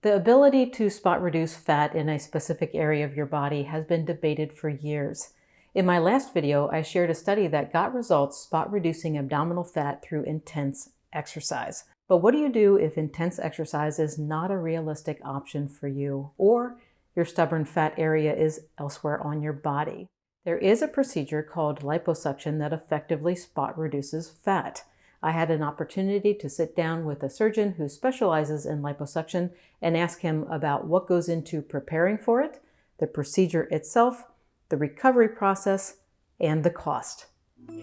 The ability to spot reduce fat in a specific area of your body has been debated for years. In my last video, I shared a study that got results spot reducing abdominal fat through intense exercise. But what do you do if intense exercise is not a realistic option for you, or your stubborn fat area is elsewhere on your body? There is a procedure called liposuction that effectively spot reduces fat. I had an opportunity to sit down with a surgeon who specializes in liposuction and ask him about what goes into preparing for it, the procedure itself, the recovery process, and the cost.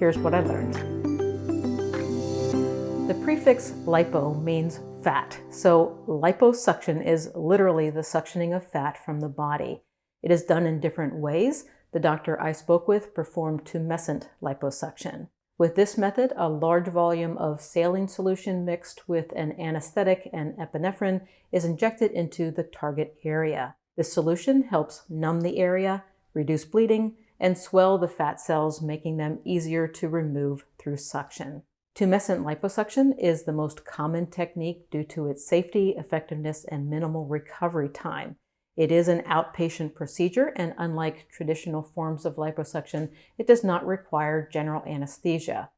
Here's what I learned. The prefix lipo means fat, so liposuction is literally the suctioning of fat from the body. It is done in different ways. The doctor I spoke with performed tumescent liposuction. With this method, a large volume of saline solution mixed with an anesthetic and epinephrine is injected into the target area. This solution helps numb the area, reduce bleeding, and swell the fat cells, making them easier to remove through suction. Tumescent liposuction is the most common technique due to its safety, effectiveness, and minimal recovery time. It is an outpatient procedure, and unlike traditional forms of liposuction, it does not require general anesthesia.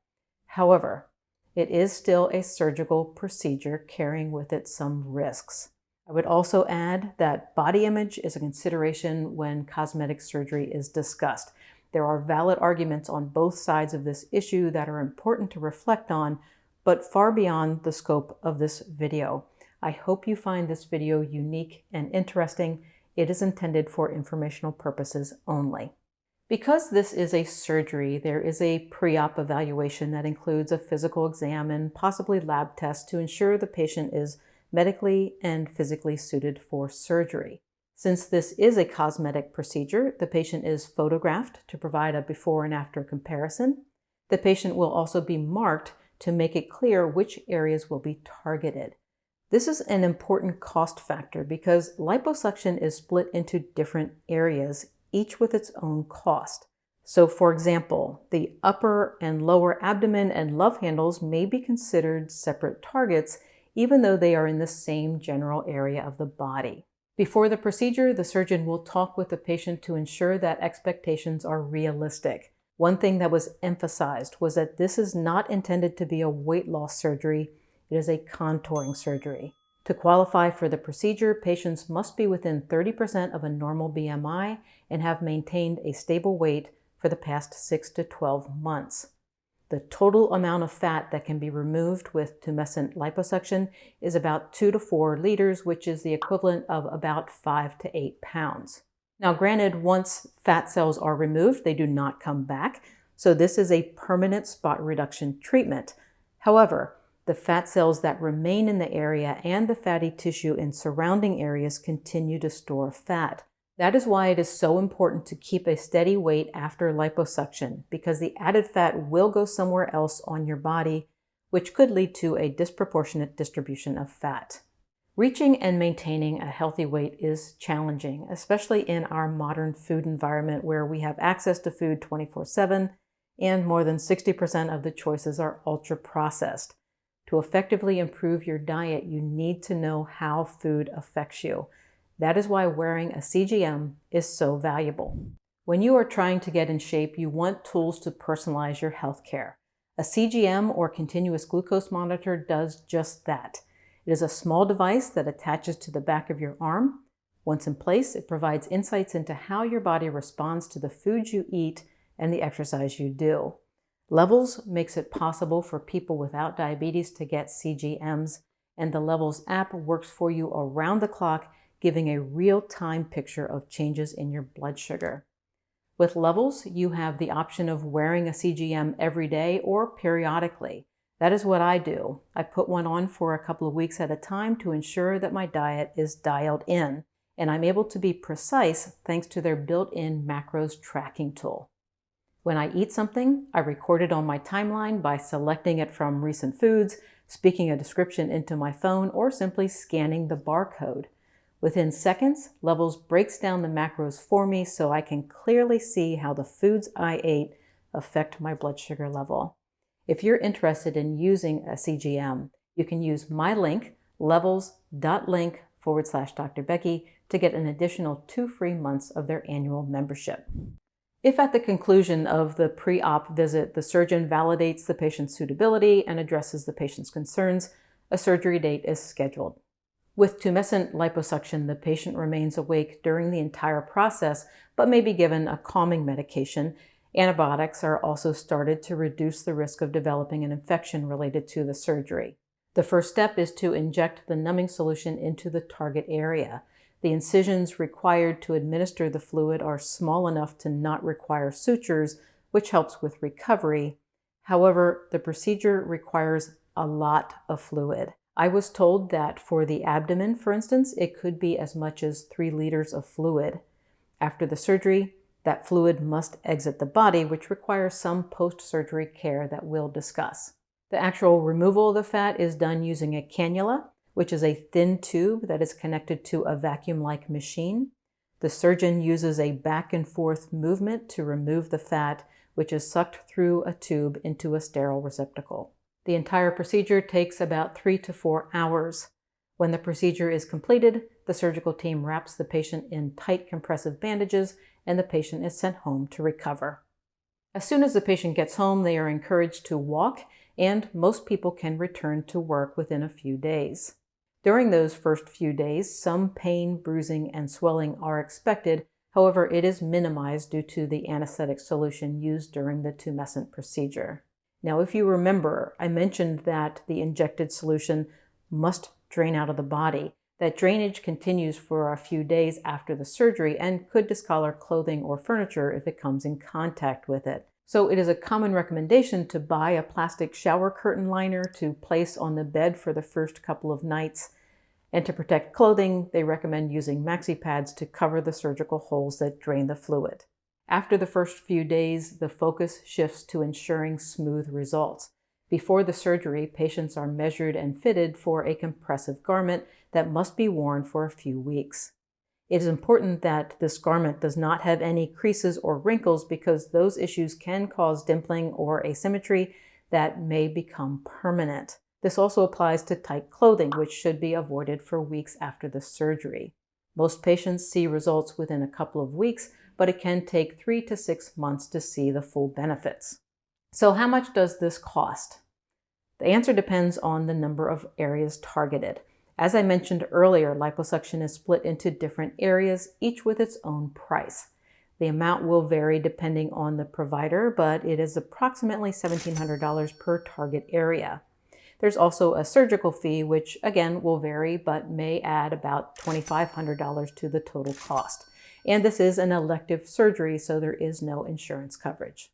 However, it is still a surgical procedure carrying with it some risks. I would also add that body image is a consideration when cosmetic surgery is discussed. There are valid arguments on both sides of this issue that are important to reflect on, but far beyond the scope of this video. I hope you find this video unique and interesting. It is intended for informational purposes only. Because this is a surgery, there is a pre-op evaluation that includes a physical exam and possibly lab tests to ensure the patient is medically and physically suited for surgery. Since this is a cosmetic procedure, the patient is photographed to provide a before and after comparison. The patient will also be marked to make it clear which areas will be targeted. This is an important cost factor because liposuction is split into different areas, each with its own cost. So for example, the upper and lower abdomen and love handles may be considered separate targets, even though they are in the same general area of the body. Before the procedure, the surgeon will talk with the patient to ensure that expectations are realistic. One thing that was emphasized was that this is not intended to be a weight loss surgery. It is a contouring surgery. To qualify for the procedure, patients must be within 30% of a normal BMI and have maintained a stable weight for the past 6 to 12 months. The total amount of fat that can be removed with tumescent liposuction is about 2 to 4 liters, which is the equivalent of about 5 to 8 pounds. Now, granted, once fat cells are removed, they do not come back, so this is a permanent spot reduction treatment. However, the fat cells that remain in the area and the fatty tissue in surrounding areas continue to store fat. That is why it is so important to keep a steady weight after liposuction, because the added fat will go somewhere else on your body, which could lead to a disproportionate distribution of fat. Reaching and maintaining a healthy weight is challenging, especially in our modern food environment where we have access to food 24/7 and more than 60% of the choices are ultra-processed. To effectively improve your diet, you need to know how food affects you. That is why wearing a CGM is so valuable. When you are trying to get in shape, you want tools to personalize your health care. A CGM or continuous glucose monitor does just that. It is a small device that attaches to the back of your arm. Once in place, it provides insights into how your body responds to the foods you eat and the exercise you do. Levels makes it possible for people without diabetes to get CGMs, and the Levels app works for you around the clock, giving a real-time picture of changes in your blood sugar. With Levels, you have the option of wearing a CGM every day or periodically. That is what I do. I put one on for a couple of weeks at a time to ensure that my diet is dialed in, and I'm able to be precise thanks to their built-in macros tracking tool. When I eat something, I record it on my timeline by selecting it from recent foods, speaking a description into my phone, or simply scanning the barcode. Within seconds, Levels breaks down the macros for me so I can clearly see how the foods I ate affect my blood sugar level. If you're interested in using a CGM, you can use my link, levels.link Dr. Becky to get an additional 2 free months of their annual membership. If at the conclusion of the pre-op visit, the surgeon validates the patient's suitability and addresses the patient's concerns, a surgery date is scheduled. With tumescent liposuction, the patient remains awake during the entire process, but may be given a calming medication. Antibiotics are also started to reduce the risk of developing an infection related to the surgery. The first step is to inject the numbing solution into the target area. The incisions required to administer the fluid are small enough to not require sutures, which helps with recovery. However, the procedure requires a lot of fluid. I was told that for the abdomen, for instance, it could be as much as 3 liters of fluid. After the surgery, that fluid must exit the body, which requires some post-surgery care that we'll discuss. The actual removal of the fat is done using a cannula, which is a thin tube that is connected to a vacuum-like machine. The surgeon uses a back and forth movement to remove the fat, which is sucked through a tube into a sterile receptacle. The entire procedure takes about 3 to 4 hours. When the procedure is completed, the surgical team wraps the patient in tight compressive bandages and the patient is sent home to recover. As soon as the patient gets home, they are encouraged to walk, and most people can return to work within a few days. During those first few days, some pain, bruising, and swelling are expected. However, it is minimized due to the anesthetic solution used during the tumescent procedure. Now, if you remember, I mentioned that the injected solution must drain out of the body. That drainage continues for a few days after the surgery and could discolor clothing or furniture if it comes in contact with it. So it is a common recommendation to buy a plastic shower curtain liner to place on the bed for the first couple of nights. And to protect clothing, they recommend using maxi pads to cover the surgical holes that drain the fluid. After the first few days, the focus shifts to ensuring smooth results. Before the surgery, patients are measured and fitted for a compressive garment that must be worn for a few weeks. It is important that this garment does not have any creases or wrinkles because those issues can cause dimpling or asymmetry that may become permanent. This also applies to tight clothing, which should be avoided for weeks after the surgery. Most patients see results within a couple of weeks, but it can take 3 to 6 months to see the full benefits. So how much does this cost? The answer depends on the number of areas targeted. As I mentioned earlier, liposuction is split into different areas, each with its own price. The amount will vary depending on the provider, but it is approximately $1,700 per target area. There's also a surgical fee, which again will vary, but may add about $2,500 to the total cost. And this is an elective surgery, so there is no insurance coverage.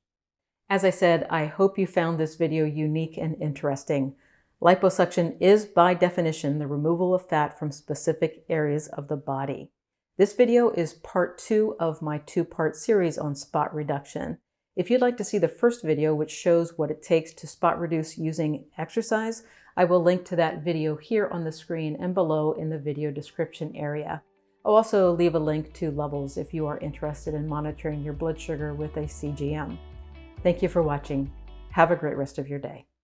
As I said, I hope you found this video unique and interesting. Liposuction is, by definition, the removal of fat from specific areas of the body. This video is part 2 of my 2-part series on spot reduction. If you'd like to see the first video, which shows what it takes to spot reduce using exercise, I will link to that video here on the screen and below in the video description area. I'll also leave a link to levels if you are interested in monitoring your blood sugar with a CGM. Thank you for watching. Have a great rest of your day.